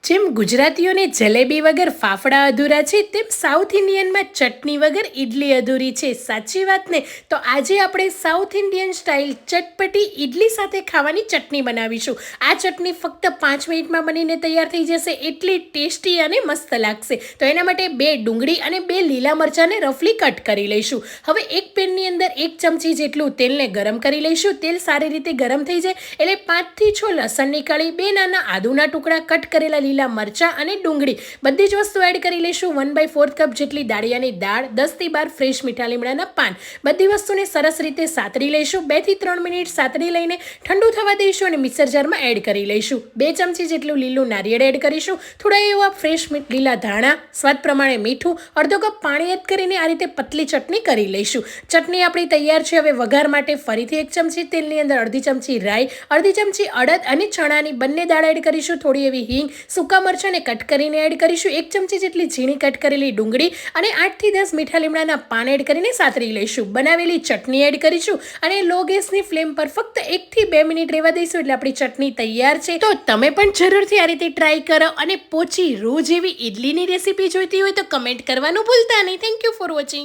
જેમ ગુજરાતીઓને જલેબી વગર ફાફડા અધૂરા છે, તેમ સાઉથ ઇન્ડિયનમાં ચટણી વગર ઇડલી અધૂરી છે. સાચી વાત ને? તો આજે આપણે સાઉથ ઇન્ડિયન સ્ટાઇલ ચટપટી ઇડલી સાથે ખાવાની ચટણી બનાવીશું. આ ચટણી ફક્ત 5 મિનિટમાં બનીને તૈયાર થઈ જશે, એટલી ટેસ્ટી અને મસ્ત લાગશે. તો એના માટે 2 ડુંગળી અને 2 લીલા મરચાંને રફલી કટ કરી લઈશું. હવે એક પેનની અંદર 1 ચમચી જેટલું તેલને ગરમ કરી લઈશું. તેલ સારી રીતે ગરમ થઈ જાય એટલે 5 થી 6 લસણની કળી, 2 નાના આદુના ટુકડા, કટ કરેલા લીલા મરચાં અને ડુંગળી બધી જ વસ્તુ એડ કરી લઈશું. 1/4 કપ જેટલી દાળિયાની દાળ, 10 થી 12 ફ્રેશ મીઠા લીમડાના પાન, બધી વસ્તુને સરસ રીતે સાતરી લઈશું. 2 થી 3 મિનિટ સાતરી લઈને ઠંડુ થવા દઈશું અને મિક્સર જારમાં એડ કરી લઈશું. 2 ચમચી જેટલું લીલું નારિયેળ એડ કરીશું. થોડા એવા ફ્રેશ લીલા ધાણા, સ્વાદ પ્રમાણે મીઠું, અડધો કપ પાણી એડ કરીને આ રીતે પતલી ચટણી કરી લઈશું. ચટણી આપણી તૈયાર છે. હવે વઘાર માટે ફરીથી 1 ચમચી તેલની અંદર અડધી ચમચી રાઈ, અડધી ચમચી અડદ અને ચણાની બંને દાળ એડ કરીશું. થોડી એવી હિંગ, સૂકા મરચાંને કટ કરીને એડ કરીશું. 1 ચમચી જેટલી ઝીણી કટ કરેલી ડુંગળી અને 8 થી 10 મીઠા લીમડાના પાન એડ કરીને સાતરી લઈશું. બનાવેલી ચટણી એડ કરીશું અને લો ગેસની ફ્લેમ પર ફક્ત 1 થી 2 મિનિટ રહેવા દઈશું એટલે આપણી ચટણી તૈયાર છે. તો તમે પણ જરૂરથી આ રીતે ટ્રાય કરો અને પોચી રોજ એવી ઇડલીની રેસીપી જોઈતી હોય તો કમેન્ટ કરવાનું ભૂલતા નહીં. Thank you for watching.